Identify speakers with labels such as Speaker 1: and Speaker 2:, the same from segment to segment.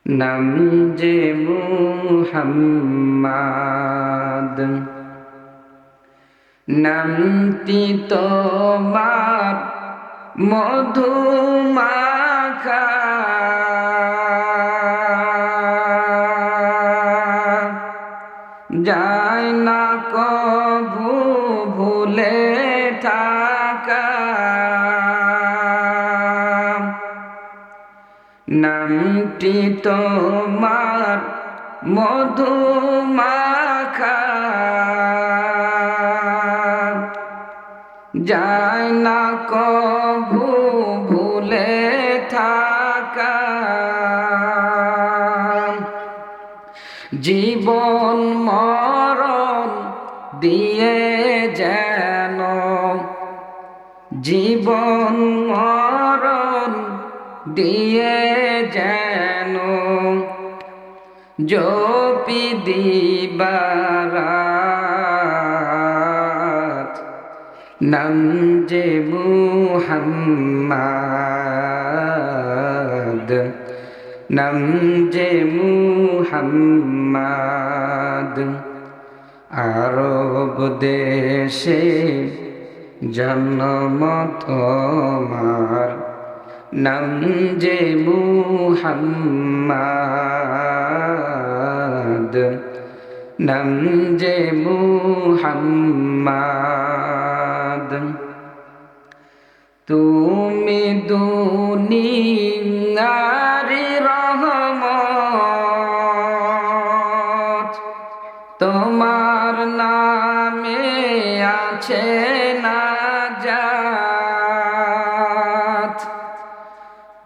Speaker 1: নাম যে মুহাম্মাদ, নামটি তোমার মধু মাখা, যায় না কভু ভুলে থাকা। নামটি তোমার মধু মাখা, যায় না কভু ভুলে থাকা। জীবন মরণ দিয়ে যেন, জীবন মরণ দিয়ে যেন জপি দিবারাত। নাম যে মুহাম্মাদ, নাম যে মুহাম্মাদ। আরব দেশে জন্ম তোমার, নাম যে মুহাম্মাদ, নাম যে মুহাম্মাদ। তুমি দুনিয়ার রহমত, তোমার নামে আছে নাজাত।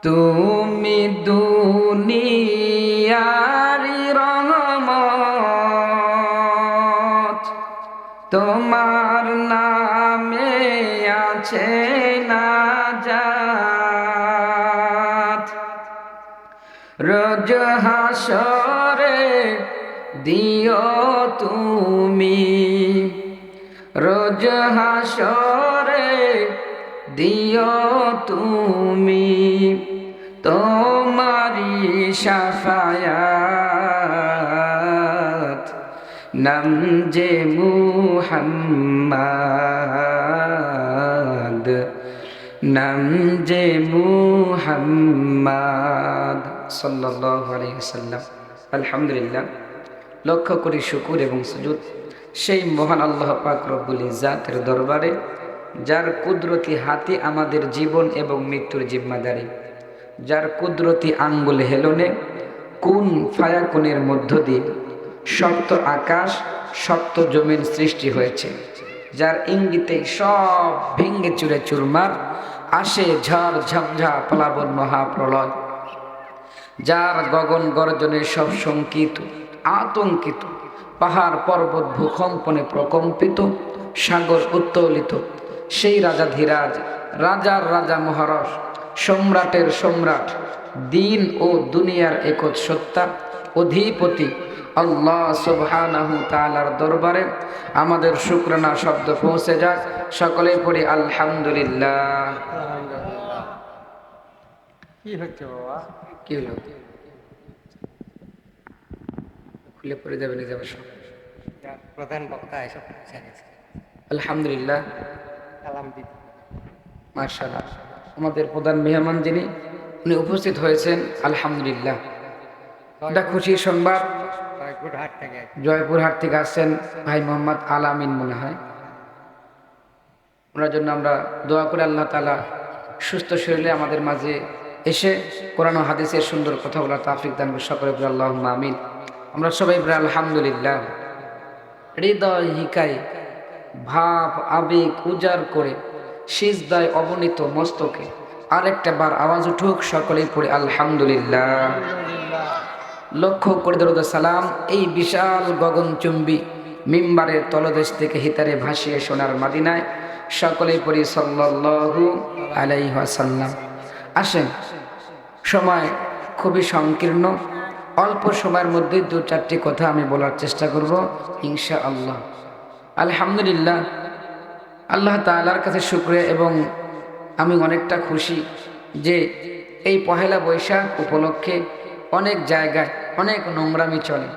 Speaker 1: তুমি দুনিয়ার রহমত, তোমার নামে আছে নাজাত। রোজ হাসরে দিও তুমি, রোজ হাসরে দিও তুমি তোমারি শাফায়াত। নাম যে মুহাম্মাদ, নাম যে মুহাম্মাদ সাল্লাল্লাহু আলাইহি ওয়াসাল্লাম। আলহামদুলিল্লাহ, লক্ষ কোটি শুকুর এবং সুজুদ সেই মহান আল্লাহ পাক রব্বুল ইজ্জাতের দরবারে, যার কুদরতি হাতে আমাদের জীবন এবং মৃত্যুর জিম্মাদারি, যার কুদরতি আঙ্গুল হেলনে কুন ফায়াকুনের মধ্য দিয়ে সপ্ত আকাশ সপ্ত জমিন সৃষ্টি হয়েছে, যার ইঙ্গিতে সব ভেঙ্গে চুরে চুরমার, আসে ঝড় ঝঞ্ঝা প্লাবন মহাপ্রলয়, যার গগন গর্জনে সব শঙ্কিত আতঙ্কিত, পাহাড় পর্বত ভূকম্পনে প্রকম্পিত, সাগর উত্তোলিত, সেই রাজাধিরাজ, রাজার রাজা মহারস, সম্রাটের সম্রাট, দিন ও দুনিয়ার একত সত্তা অধিপতি আল্লাহ সুবহানাহু তাআলার দরবারে আমাদের শুকরানা শব্দ পৌঁছে যাক। সকলেই পড়ি আলহামদুলিল্লাহ।
Speaker 2: কি হচ্ছে বাবা?
Speaker 1: কি হলো? খুলে পড়ে যাবে নিজে বসো।
Speaker 2: প্রধান বক্তা এসব জানিয়েছে।
Speaker 1: আলহামদুলিল্লাহ,
Speaker 2: আলহামদুলিল্লাহ,
Speaker 1: মাশাআল্লাহ। আমাদের প্রধান মেহমান যিনি, উনি উপস্থিত হয়েছেন। আলহামদুলিল্লাহ, এটা খুশির সংবাদ।
Speaker 2: জয়পুরহাট থেকে
Speaker 1: জয়পুরহাট থেকে আসছেন ভাই মোহাম্মদ আলামিন মনে হয়। ওনার জন্য আমরা দোয়া করে আল্লাহ তাআলা সুস্থ শরীরে আমাদের মাঝে এসে কোরআন ও হাদিসের সুন্দর কথা বলার তৌফিক দান করে। সকলে বলি আল্লাহুম্মা আমিন। আমরা সবাই বলি আলহামদুলিল্লাহ। হৃদয় হিকায় ভাব আবেগ উজাড় করে সিজদায় অবনীত মস্তকে আরেকটা বার আওয়াজ উঠুক, সকলেই পড়ি আলহামদুলিল্লাহ। লক্ষ্য করে দরুদ সালাম এই বিশাল গগনচুম্বী মিম্বারের তলদেশ থেকে হিতারে ভাসিয়ে সোনার মাদিনায়, সকলেই পড়ি সাল্লাল্লাহু আলাইহি ওয়াসাল্লাম। আসেন, সময় খুবই সংকীর্ণ, অল্প সময়ের মধ্যে দু চারটি কথা আমি বলার চেষ্টা করব ইনশাআল্লাহ। আলহামদুলিল্লাহ, আল্লাহ তাআলার কাছে শুকরিয়া এবং আমি অনেকটা খুশি যে এই পহেলা বৈশাখ উপলক্ষে অনেক জায়গায় অনেক নোংরামি চলে,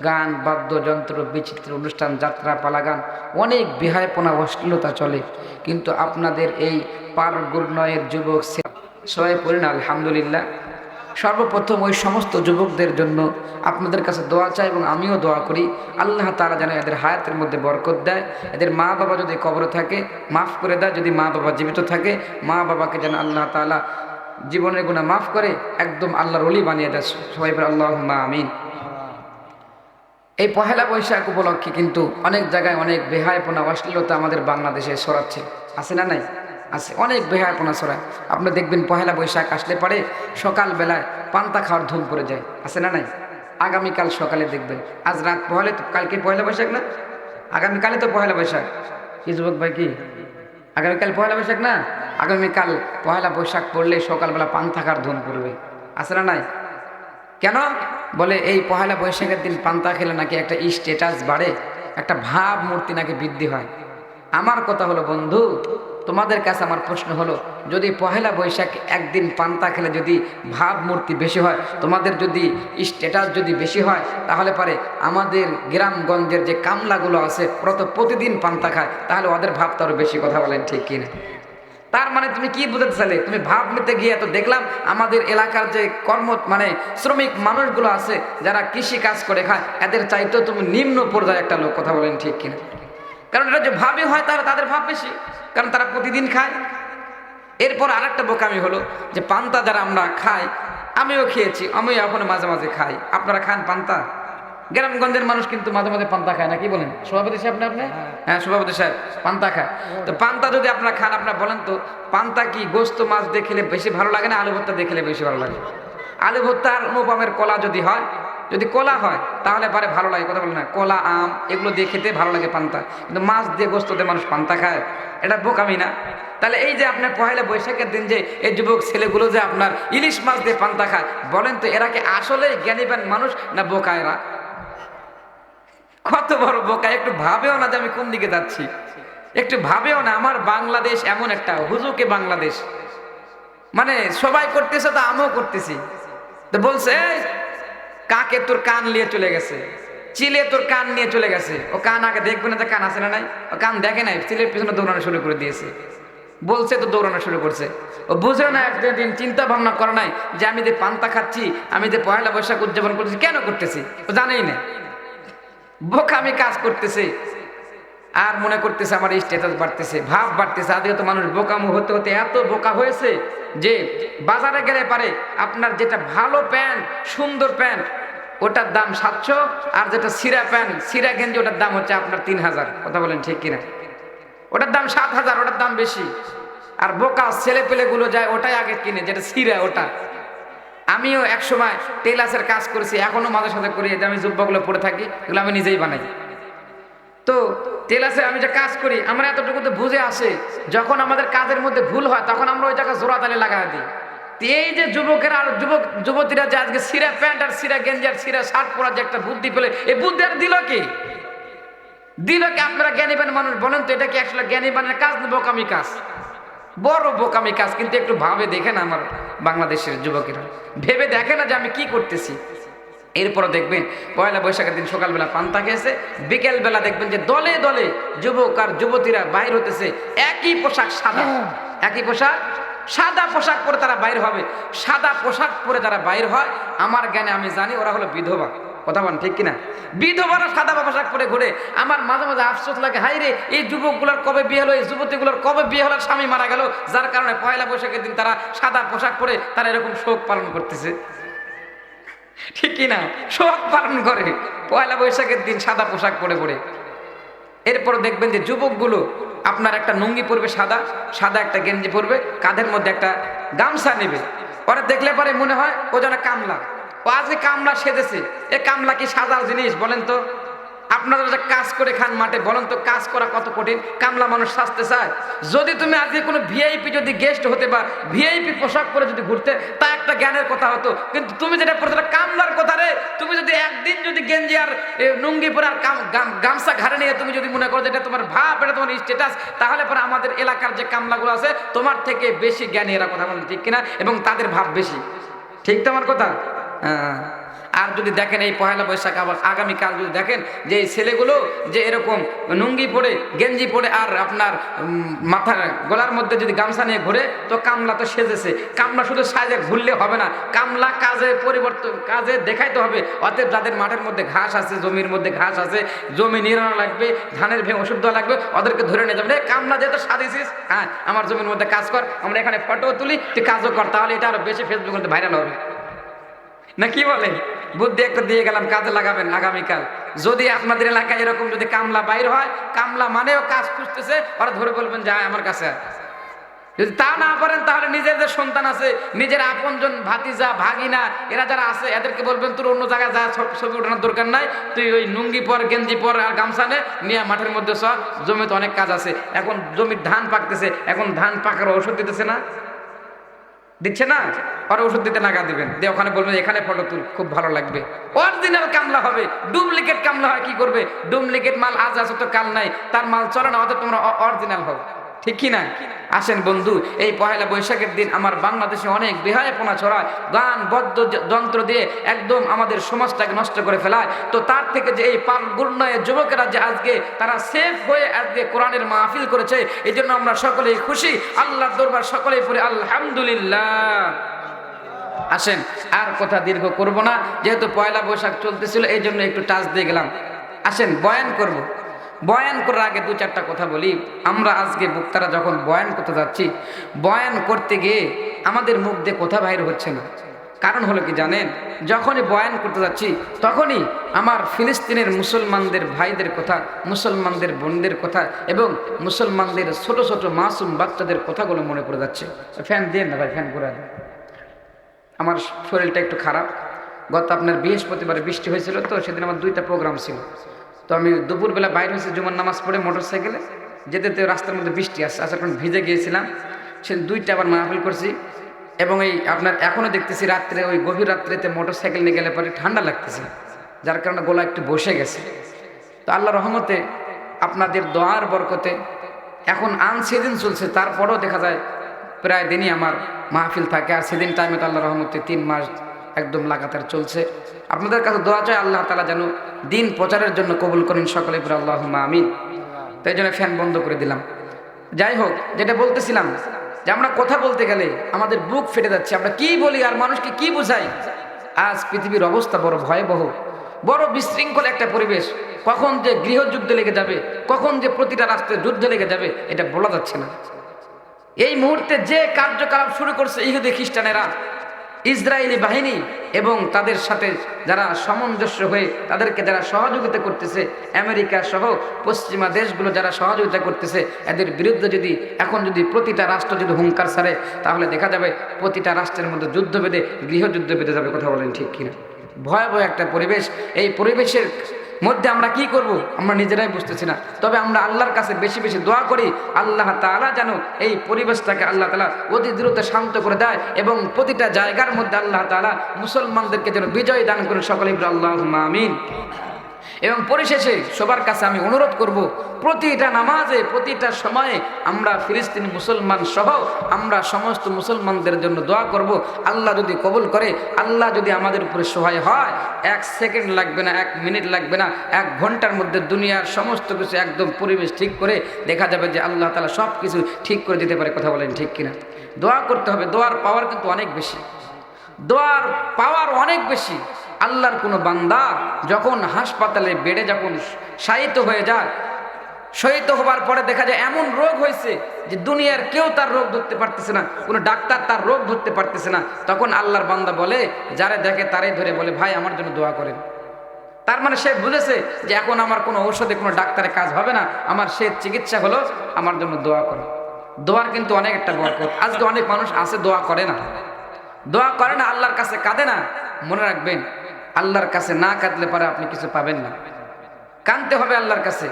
Speaker 1: গান বাদ্যযন্ত্র বিচিত্র অনুষ্ঠান যাত্রা পালা গান, অনেক বেহায়পনা অশ্লীলতা চলে। কিন্তু আপনাদের এই পারগুরনয়ের যুবক সবাই পড়েন আলহামদুলিল্লাহ। সর্বপ্রথম ওই সমস্ত যুবকদের জন্য আপনাদের কাছে দোয়া চাই এবং আমিও দোয়া করি, আল্লাহ তাআলা যেন এদের হায়াতের মধ্যে বরকত দেয়। এদের মা বাবা যদি কবরে থাকে মাফ করে দেয়, যদি মা বাবা জীবিত থাকে মা বাবাকে যেন আল্লাহ তাআলা জীবনের গুনাহ মাফ করে একদম আল্লাহর ওলি বানিয়ে দেয়। সবাই বলে আল্লাহুম্মা আমিন। এই পহেলা বৈশাখ উপলক্ষে কিন্তু অনেক জায়গায় অনেক বেহায়পনা অশ্লীলতা আমাদের বাংলাদেশে ছড়াচ্ছে, আছে না নাই? আছে, অনেক বেহায়পনা ছড়ায়। আপনি দেখবেন পহেলা বৈশাখ আসলে পরে সকালবেলায় পান্তা খাওয়ার ধুম পড়ে যায়, আছে না নাই? আগামীকাল সকালে দেখবেন, আজ রাত পহেলে, কালকে পহেলা বৈশাখ না, আগামীকালে তো পহেলা বৈশাখ। কি যুবক ভাই, কি আগামীকাল পহেলা বৈশাখ না? আগামীকাল পহেলা বৈশাখ পড়লে সকালবেলা পান্তা খাওয়ার ধুম পড়বে, আছে না নাই? কেন? বলে এই পহেলা বৈশাখের দিন পান্তা খেলে নাকি একটা স্ট্যাটাস বাড়ে, একটা ভাবমূর্তি নাকি বৃদ্ধি হয়। আমার কথা হলো বন্ধু, তোমাদের কাছে আমার প্রশ্ন হলো, যদি পহেলা বৈশাখ একদিন পান্তা খেলে যদি ভাবমূর্তি বেশি হয়, তোমাদের যদি স্ট্যাটাস যদি বেশি হয়, তাহলে পারে আমাদের গ্রামগঞ্জের যে কামলাগুলো আছে ওরা তো প্রতিদিন পান্তা খায়, তাহলে ওদের ভাব তো আরো বেশি। কথা বলেন ঠিক কিনা? তার মানে তুমি কি বুঝাতে চাইলে? তুমি ভাব নিতে গিয়ে তো দেখলাম আমাদের এলাকার যে শ্রমিক মানুষগুলো আছে যারা কৃষি কাজ করে খায়, এদের চাইতেও তুমি নিম্ন পর্যায়ে একটা লোক। কথা বলেন ঠিক কিনা? কারণ এটা যে ভাবই হয় তাহলে তাদের ভাব বেশি, কারণ তারা প্রতিদিন খায়। এরপর আরেকটা বোকামি হলো যে পান্তা যারা আমরা খাই, আমিও খেয়েছি, আমিও এখন মাঝে মাঝে খাই। আপনারা খান পান্তা? গ্রামগঞ্জের মানুষ কিন্তু মাঝে মাঝে পান্তা খায় না, কি বলেন সভাপতি সাহেব? আপনি? হ্যাঁ, সভাপতি সাহেব পান্তা খায়। তো পান্তা যদি আপনারা খান, আপনারা বলেন তো পান্তা কি গোস্ত মাছ দিয়ে খেলে বেশি ভালো লাগে না আলু ভর্তা দিয়ে খেলে বেশি ভালো লাগে? আলু ভর্তার অনুপমের কলা যদি হয়, যদি কলা হয় তাহলে পারে ভালো লাগে। কথা বলে না, কলা আম এগুলো দিয়ে খেতে ভালো লাগে পান্তা, কিন্তু মাছ দিয়ে গোস্ত দিয়ে মানুষ পান্তা খায়, এটা বোকামি না? তাহলে এই যে আপনার পহেলা বৈশাখের দিন যে এই যুবক ছেলেগুলো যে আপনার ইলিশ মাছ দিয়ে পান্তা খায়, বলেন তো এরা কি আসলে জ্ঞানীবান মানুষ না বোকা? এরা কত বড় বোকা! একটু ভাবেও না যে আমি কোন দিকে যাচ্ছি, একটু ভাবেও না। আমার বাংলাদেশ এমন একটা হুজুকে বাংলাদেশ, মানে সবাই করতেছে তো আমিও করতেছি। তো বলছে কাকে তোর কান নিয়ে চলে গেছে, চিলে তোর কান নিয়ে চলে গেছে। ও কান আগে দেখবে না যে কান আছে না নাই? ও কান দেখে নাই, চিলের পিছনে দৌড়ানো শুরু করে দিয়েছে। বলছে তো দৌড়ানো শুরু করছে। ও বুঝেও না, একদিন চিন্তা ভাবনা করে নাই যে আমি যে পান্তা খাচ্ছি, আমি যে পহেলা বৈশাখ উদযাপন করতেছি, কেন করতেছি ও জানেই না। বোকামি কাজ করতেছে আর মনে করতেছে আমার স্ট্যাটাস বাড়তেছে, ভাব বাড়তেছে। আজকে তো মানুষ বোকামো হতে হতে এত বোকা হয়েছে যে বাজারে গেলে পারে আপনার যেটা ভালো প্যান্ট, সুন্দর প্যান্ট, ওটার দাম 700, আর যেটা সিরা প্যান্ট, সিরা গেঞ্জি, ওটার দাম হচ্ছে আপনার 3000। কথা বলেন ঠিক কিনা? ওটার দাম 7000, ওটার দাম বেশি। আর বোকা ছেলে পেলেগুলো যায় ওটাই আগে কিনে, যেটা সিরা ওটা। আমিও এক সময় টেলার্সের কাজ করেছি, এখনো মাঝে সাথে করি, যে আমি জুব্বাগুলো পরে থাকি, এগুলো আমি নিজেই বানাই। তো টেলার্সে আমি যে কাজ করি, আমরা এতটুকু তো বুঝে আসে, যখন আমাদের কাজের মধ্যে ভুল হয় তখন আমরা ওই জায়গায় জোড়া তালে লাগাই দিই। এই যে যুবকেরা আর যুবতীরা যে আজকে সিরা প্যান্ট আর সিরা গেঞ্জি আর সিরা শার্ট পরার যে একটা বুদ্ধি পেলে, এই বুদ্ধি আর দিল কি? দিল কি? আপনারা জ্ঞানীবান মানুষ, বলেন তো এটা কি আসলে জ্ঞানীবানের কাজ না বোকামি কাজ? বড় বোকামি কাজ। কিন্তু একটু ভাবে দেখে না আমার বাংলাদেশের যুবকেরা, ভেবে দেখে না যে আমি কি করতেছি। এরপরে দেখবেন পয়লা বৈশাখের দিন সকালবেলা পান্তা খেয়েছে, বিকেলবেলা দেখবেন যে দলে দলে যুবক আর যুবতীরা বাইর হতেছে, একই পোশাক সাদা, একই পোশাক সাদা পোশাক পরে তারা বাইর হবে। সাদা পোশাক পরে যারা বাইর হয়, আমার জ্ঞানে আমি জানি ওরা হলো বিধবা। কথা বলেন ঠিক কিনা? বিধবারা সাদা পোশাক পরে ঘুরে। আমার মাঝে মাঝে আফসোস লাগে, হাই রে এই যুবকগুলোর কবে বিয়ে হলো, এই যুবতীগুলোর কবে বিয়ে হলো, স্বামী মারা গেল, যার কারণে পয়লা বৈশাখের দিন তারা সাদা পোশাক পরে তারা এরকম শোক পালন করতেছে। ঠিক কিনা? শোক পালন করে পয়লা বৈশাখের দিন সাদা পোশাক পরে পরে। এরপর দেখবেন যে যুবকগুলো আপনার একটা লুঙ্গি পরবে, সাদা সাদা একটা গেঞ্জি পরবে, কাঁধের মধ্যে একটা গামছা নেবে। পরে দেখলে পরে মনে হয় ও যেন কামলা, ও আজকে কামলা সেজেছে। এ কামলা কি সাজার জিনিস? বলেন তো আপনারা যে কাজ করে খান মাঠে, বলেন তো কাজ করা কত কঠিন? কামলা মানুষ সাজতে চায়? যদি তুমি আজকে কোনো ভিআইপি যদি গেস্ট হতে বা ভিআইপি পোশাক পরে যদি ঘুরতে, তা একটা জ্ঞানের কথা হতো। কিন্তু তুমি যেটা পড়তে কামলার কথা রে, তুমি যদি একদিন যদি গেঞ্জি আর লুঙ্গি পরে আর গামছা ঘাড়ে নিয়ে তুমি যদি মনে করো যেটা তোমার ভাব, এটা তোমার স্ট্যাটাস, তাহলে পরে আমাদের এলাকার যে কামলাগুলো আছে তোমার থেকে বেশি জ্ঞানী এরা। কথা বলেন ঠিক কিনা? এবং তাদের ভাব বেশি। ঠিক তো আমার কথা? আর যদি দেখেন এই পহেলা বৈশাখ আবার আগামীকাল যদি দেখেন যে এই ছেলেগুলো যে এরকম লুঙ্গি পরে গেঞ্জি পরে আর আপনার মাথার গলার মধ্যে যদি গামছা নিয়ে ঘুরে, তো কামলা তো সেজেছে। কামলা শুধু সাজে ঘুরলে হবে না, কামলা কাজে পরিবর্তন, কাজে দেখাইতে হবে। অতএব যাদের মাঠের মধ্যে ঘাস আছে, জমির মধ্যে ঘাস আছে, জমি নিরানো লাগবে, ধানের ভেঙে ওষুধ দেওয়া লাগবে, ওদেরকে ধরে নিয়ে যাবেন, কামলা যেহেতু সাজিয়েছিস, হ্যাঁ আমার জমির মধ্যে কাজ কর, আমরা এখানে ফটো তুলি, তুই কাজও কর, তাহলে এটা আরো বেশি ফেসবুকের মধ্যে ভাইরাল হবে। না কি বলেন? বুদ্ধি একটা দিয়ে গেলাম, কাজে লাগাবেন আগামীকাল। যদি আপনাদের এলাকায় এরকম যদি কামলা বাইর হয়, কামলা মানেও কাজ খুঁজতেছে, ওরা ধরে বলবেন যে আমার কাছে আয়। যদি তা না পারেন তাহলে নিজের যে সন্তান আছে, নিজের আপনজন ভাতিজা ভাগিনা এরা যারা আছে, এদেরকে বলবেন তোর অন্য জায়গায় যা, ছবি ওঠানোর দরকার নাই, তুই ওই লুঙ্গি পর গেঞ্জি পর আর গামছা নিয়ে মাঠের মধ্যে সব জমিতে অনেক কাজ আছে। এখন জমির ধান পাকতেছে, এখন ধান পাকার ওষুধ দিতেছে না, দিচ্ছে না, আর ওষুধ দিতে নাগা দিবেন, দিয়ে ওখানে বলবেন এখানে ফটো তুল, খুব ভালো লাগবে। অরিজিনাল কামলা হবে, ডুপ্লিকেট কামলা হয় কি করবে? ডুপ্লিকেট মাল আজ আছে তো কাল নাই, তার মাল চলে না, অত তোমরা অরিজিনাল হও, ঠিক কি না? আসেন বন্ধু, এই পহেলা বৈশাখের দিন আমার বাংলাদেশে অনেক বেহায়াপনা ছড়ায়, গান বদ্ধ যন্ত্র দিয়ে একদম আমাদের সমাজটাকে নষ্ট করে ফেলায়। তো তার থেকে যে এই পালগুন্নয়ের যুবকেরা যে আজকে তারা সেফ হয়ে আজকে কোরআনের মাহফিল করেছে, এই জন্য আমরা সকলেই খুশি। আল্লাহর দরবার সকলেই পড়ে আলহামদুলিল্লাহ। আসেন আর কথা দীর্ঘ করব না, যেহেতু পয়লা বৈশাখ চলতেছিল এই জন্য একটু টাচ দিয়ে গেলাম। আসেন বয়ান করব। বয়ান করার আগে দু চারটা কথা বলি। আমরা আজকে বক্তারা যখন বয়ান করতে যাচ্ছি, বয়ান করতে গিয়ে আমাদের মুখ দিয়ে কথা বাইর হচ্ছে না। কারণ হলো কি জানেন? যখনই বয়ান করতে যাচ্ছি তখনই আমার ফিলিস্তিনের মুসলমানদের ভাইদের কথা, মুসলমানদের বোনদের কথা এবং মুসলমানদের ছোট ছোট মাসুম বাচ্চাদের কথাগুলো মনে পড়ে যাচ্ছে। ফ্যান দিয়ে না ভাই, ফ্যান করে দেন। আমার শরীরটা একটু খারাপ। গত আপনার বৃহস্পতিবারে বৃষ্টি হয়েছিল, তো সেদিন আমার 2টা প্রোগ্রাম ছিল। তো আমি দুপুরবেলা বাইরে হয়েছি জুমার নামাজ পড়ে মোটর সাইকেলে যেতে রাস্তার মধ্যে বৃষ্টি আসছে, আসার কারণে ভিজে গিয়েছিলাম। সে 2টা আবার মাহফিল করছি। এবং এই আপনার এখনও দেখতেছি রাত্রে, ওই গভীর রাত্রিতে মোটর সাইকেল নিয়ে গেলে পরে ঠান্ডা লাগতেছে, যার কারণে গলা একটু বসে গেছে। তো আল্লাহ রহমতে আপনাদের দোয়ার বরকতে এখন সেদিন চলছে, তারপরেও দেখা যায় প্রায় দিনই আমার মাহফিল থাকে। আর সেদিন টাইমে তো আল্লাহ রহমতে 3 মাস একদম লাগাতার চলছে। আপনাদের কাছে দোয়া চাই আল্লাহ তাআলা যেন দিন প্রচারের জন্য কবুল করেন সকলে পড়ে আল্লাহুম্মা আমিন। তাই জন্য ফ্যান বন্ধ করে দিলাম। যাই হোক, যেটা বলতেছিলাম যে আমরা কথা বলতে গেলে আমাদের বুক ফেটে যাচ্ছে, আমরা কি বলি আর মানুষকে কি বোঝাই। আজ পৃথিবীর অবস্থা বড় ভয়াবহ, বড় বিশৃঙ্খল একটা পরিবেশ। কখন যে গৃহযুদ্ধ লেগে যাবে, কখন যে প্রতিটা রাষ্ট্রে যুদ্ধ লেগে যাবে, এটা বলা যাচ্ছে না। এই মুহূর্তে যে কার্যকলাপ শুরু করছে ইহুদি খ্রিস্টানেরা, ইসরায়েলি বাহিনী এবং তাদের সাথে যারা সামঞ্জস্য হয়ে তাদেরকে যারা সহযোগিতা করতেছে, আমেরিকা সহ পশ্চিমা দেশগুলো যারা সহযোগিতা করতেছে, এদের বিরুদ্ধে যদি এখন যদি প্রতিটা রাষ্ট্র যদি হুঙ্কার ছাড়ে, তাহলে দেখা যাবে প্রতিটা রাষ্ট্রের মধ্যে যুদ্ধ বেঁধে গৃহযুদ্ধ বেঁধে যাবে। কথা বলেন ঠিক কিনা? ভয়াবহ একটা পরিবেশ। এই পরিবেশের মধ্যে আমরা কি করব আমরা নিজেরাই বুঝতেছি না। তবে আমরা আল্লাহর কাছে বেশি বেশি দোয়া করি, আল্লাহ তাআলা যেন এই পরিবেশটাকে আল্লাহ তাআলা অতি দ্রুত শান্ত করে দেয় এবং প্রতিটা জায়গার মধ্যে আল্লাহ তাআলা মুসলমানদেরকে যেন বিজয় দান করে সকলেই বলি আল্লাহুম্মা আমিন। এবং পরিশেষে সবার কাছে আমি অনুরোধ করব, প্রতিটা নামাজে প্রতিটা সময়ে আমরা ফিলিস্তিন মুসলমান সহ আমরা সমস্ত মুসলমানদের জন্য দোয়া করব। আল্লাহ যদি কবুল করে, আল্লাহ যদি আমাদের উপরে সহায় হয়, 1 সেকেন্ড লাগবে না, 1 মিনিট লাগবে না, 1 ঘন্টার মধ্যে দুনিয়ার সমস্ত কিছু একদম পরিবেশ ঠিক করে দেখা যাবে যে আল্লাহ তাআলা সব কিছু ঠিক করে দিতে পারে। কথা বলেন ঠিক কিনা? দোয়া করতে হবে। দোয়ার পাওয়ার কিন্তু অনেক বেশি, দোয়ার পাওয়ার অনেক বেশি। আল্লাহর কোনো বান্দা যখন হাসপাতালে বেডে যখন শায়িত হয়ে যায়, শহীদ হবার পরে দেখা যায় এমন রোগ হয়েছে যে দুনিয়ার কেউ তার রোগ ধরতে পারতেছে না, কোনো ডাক্তার তার রোগ ধরতে পারতেছে না, তখন আল্লাহর বান্দা বলে, যারে দেখে তারাই ধরে বলে, ভাই আমার জন্য দোয়া করেন। তার মানে সে বুঝেছে যে এখন আমার কোনো ঔষধে কোনো ডাক্তারের কাজ হবে না, আমার সে চিকিৎসা হলো আমার জন্য দোয়া করে। দোয়ার কিন্তু অনেক একটা বরকত। আজকে অনেক মানুষ আছে দোয়া করে না, দোয়া করে না, আল্লাহর কাছে কাঁদে না। মনে রাখবেন, আল্লাহর কাছে না কাঁদলে পরে আপনি কিছু পাবেন না। কাঁদতে হবে আল্লাহর কাছে।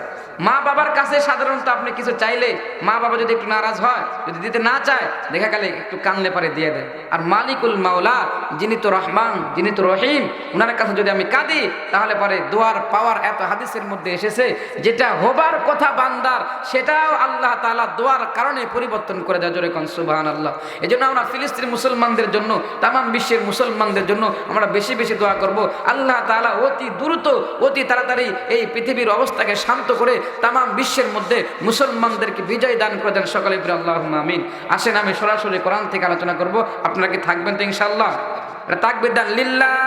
Speaker 1: মা বাবার কাছে সাধারণত আপনি কিছু চাইলে মা বাবা যদি একটু নারাজ হয়, যদি দিতে না চায়, দেখা গেলে একটু কানলে পারে দিয়ে দেয়। আর মালিকুল মাওলা, যিনি তো রহমান, যিনি তো রহিম, ওনার কাছে যদি আমি কাঁদি তাহলে পারে দোয়ার পাওয়ার এত হাদিসের মধ্যে এসেছে, যেটা হবার কথা বান্দার সেটাও আল্লাহ তাআলা দোয়ার কারণে পরিবর্তন করে দেয়। জোরে কোন সুবহানাল্লাহ। এই জন্য আমরা ফিলিস্তিন মুসলমানদের জন্য, তামাম বিশ্বের মুসলমানদের জন্য আমরা বেশি বেশি দোয়া করব, আল্লাহ তাআলা অতি দ্রুত, অতি তাড়াতাড়ি এই পৃথিবীর অবস্থাকে শান্ত করে তামাম বিশ্বের মধ্যে মুসলমানদেরকে বিজয় দান করে দেন। সকলে বলি আল্লাহুম্মা আমিন। আসেন আমি সরাসরি কোরআন থেকে আলোচনা করব, আপনারা কি থাকবেন তো ইনশাআল্লাহ? তাকবীর দেন, লিল্লাহি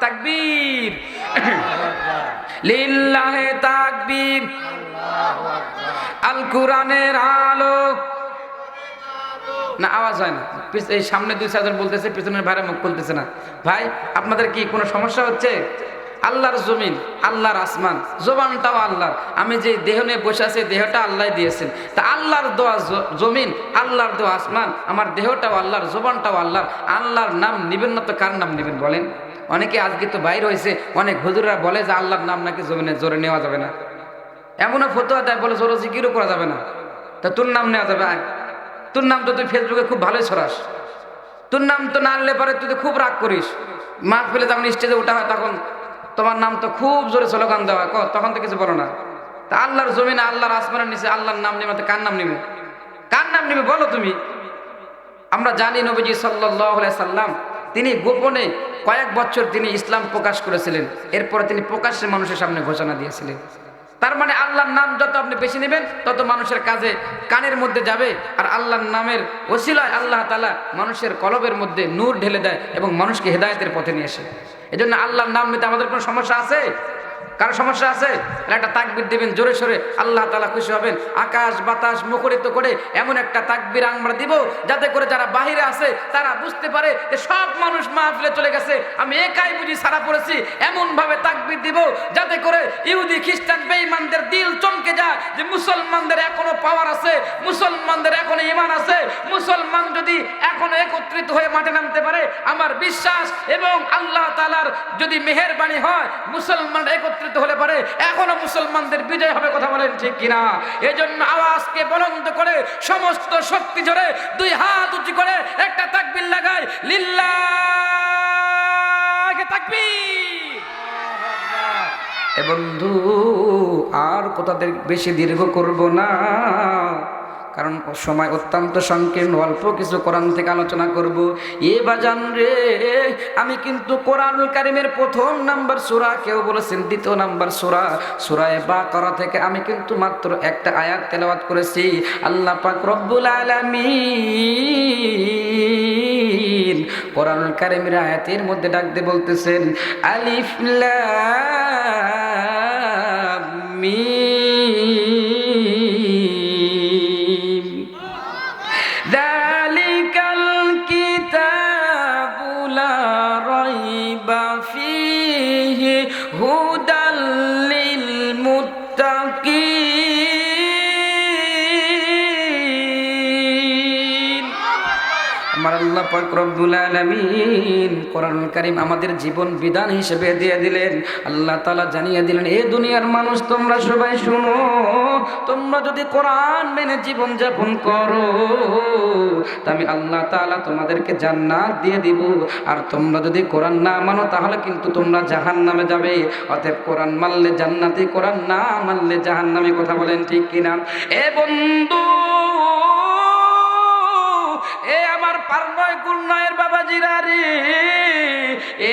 Speaker 1: তাকবীর, লিল্লাহি তাকবীর। আল কোরআনের আলো। না আওয়াজ হয় না, এই সামনে 2-4 জন বলতেছে, পিছনের ভাইরা মুখ খুলতেছে না। ভাই আপনাদের কি কোনো সমস্যা হচ্ছে? আল্লাহর জমিন, আল্লাহর আসমান, জবানটাও আল্লাহর। আমি যে দেহ নিয়ে বসে আছি, দেহটা আল্লাহ দিয়েছেন। তা আল্লাহর দোয়া জমিন, আল্লাহর দোয়া আসমান, আমার দেহটাও আল্লাহর, জবানটাও আল্লাহর। আল্লাহর নাম নিবেন না তো কার নাম নেবেন বলেন? অনেকে আজকে তো বাইর হয়েছে, অনেক হুজুররা বলে যে আল্লাহর নাম নাকি জমিনে জোরে নেওয়া যাবে না। এমনও ফতোয়া দেয়, বলে জোরে জিকিরও করা যাবে না। তা তোর নাম নেওয়া যাবে? তোর নাম তো তুই ফেসবুকে খুব ভালোই ছড়াস, তোর নাম তো না আনলে পরে তুই তো খুব রাগ করিস। মাঠ ফেলে যখন স্টেজে ওঠা হয় তখন তোমার নাম তো খুব জোরে স্লোগান দেওয়া হয়, তখন তো কিছু বলো না। তা আল্লাহর জমিনে, আল্লাহর আসমানের নিচে আল্লাহর নাম নেবে, কার নাম নেবে? কার নাম নেবে বলো তুমি? আমরা জানি নবীজি সাল্লাল্লাহু আলাইহি সাল্লাম তিনি গোপনে কয়েক বছর তিনি ইসলাম প্রকাশ করেছিলেন, এরপরে তিনি প্রকাশ্যে মানুষের সামনে ঘোষণা দিয়েছিলেন। তার মানে আল্লাহর নাম যত আপনি বেশি নেবেন তত মানুষের কাজে কানের মধ্যে যাবে, আর আল্লাহর নামের ওসিলায় আল্লাহ তাআলা মানুষের কলবের মধ্যে নূর ঢেলে দেয় এবং মানুষকে হেদায়েতের পথে নিয়ে আসে। এজন্য আল্লাহর নাম নিতে আমাদের কোনো সমস্যা আছে? কারো সমস্যা আছে? একটা তাকবীর দিবেন জোরে সোরে, আল্লাহ তাআলা খুশি হবেন। আকাশ বাতাস মুখরিত করে এমন একটা তাকবীর আমরা দিব যাতে করে যারা বাহিরে আছে তারা বুঝতে পারে যে সব মানুষ মাহফিলে চলে গেছে, আমি একাই বুঝি সারা পড়েছি। এমন ভাবে তাকবীর দিব যাতে করে ইহুদি খ্রিস্টান বেঈমানদের দিল চমকে যায় যে মুসলমানদের এখনো পাওয়ার আছে, মুসলমানদের এখনো ঈমান আছে। মুসলমান যদি এখনো একত্রিত হয়ে মাঠে নামতে পারে, আমার বিশ্বাস এবং আল্লাহ তাআলার যদি মেহেরবানি হয়, মুসলমান একত্রিত হলে পারে এখনো মুসলমানদের বিজয় হবে। কথা বলেন ঠিক কিনা? এজন্য আওয়াজকে বুলন্দ করে সমস্ত শক্তি জোরে 2 হাত উঁচু করে একটা তাকবীর লাগাই, লিল্লাহি তাকবীর। এ বন্ধু আর কথাদের বেশি দীর্ঘ করব না, কারণ সময় অত্যন্ত সংকীর্ণ, অল্প কিছু কোরআন থেকে আলোচনা করব। এ বাজান রে, আমি কিন্তু কোরআনুল কারীমের 1 নাম্বার সূরা, কেউ বলেছেন 2 নাম্বার সূরা, সূরা বাকারা থেকে আমি কিন্তু মাত্র একটা আয়াত তেলাওয়াত করেছি। আল্লাহ পাক রব্বুল আলামিন কোরআনুল কারীমের আয়াতের মধ্যে ডাক দিয়ে বলতেছেন, আলিফ লাম মিম, যালিকাল কিতাবু লা রাইবা ফীহি হুদাল লিল মুত্তাকিন। আমার আল্লাহ পাক রব্বুল আলামিন কোরআনুল কারীম আমাদের জীবন বিধান হিসেবে দিয়ে দিলেন। আল্লাহ তাআলা জানিয়ে দিলেন, এ দুনিয়ার মানুষ তোমরা সবাই শুনো, তোমরা যদি কোরআন মেনে জীবন যাপন করো তা আমি আল্লাহ তাআলা তোমাদেরকে জান্নাত দিয়ে দিব, আর তোমরা যদি কোরআন না মানো তাহলে কিন্তু তোমরা জাহান্নামে যাবে। অতএব কোরআন মানলে জান্নাতি, কোরআন না মানলে জাহান্নামী। কথা বলেন ঠিক কিনা? এ বন্ধু, এ আমার পারনয় গুণনয়ের বাবাজিরা রে,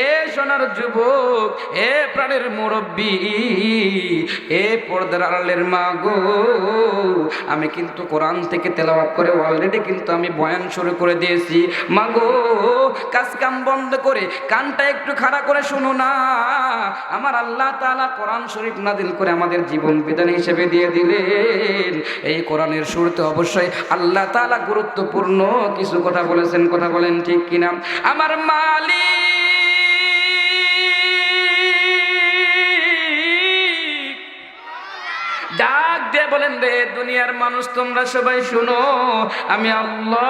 Speaker 1: এ সোনার যুবক, এ প্রাণের মুরব্বী, এ পর্দার আড়ালের মা গো, আমি কিন্তু কোরআন থেকে তেলাওয়াত করে অলরেডি কিন্তু আমি বয়ান শুরু করে দিয়েছি। মা গো, কাজ কাম বন্ধ করে কানটা একটু খাড়া করে শুনো না। আমার আল্লাহ তাআলা কোরআন শরীফ নাযিল করে আমাদের জীবন বিধান হিসেবে দিয়ে দিলেন। এই কোরআনের শুরুতে অবশ্যই আল্লাহ তাআলা গুরুত্বপূর্ণ কিছু কথা বলেছেন। কথা বলেন ঠিক কিনা? আমার মালিক ডাক দিয়ে বলেন, রে দুনিয়ার মানুষ তোমরা সবাই শুনো, আমি আল্লাহ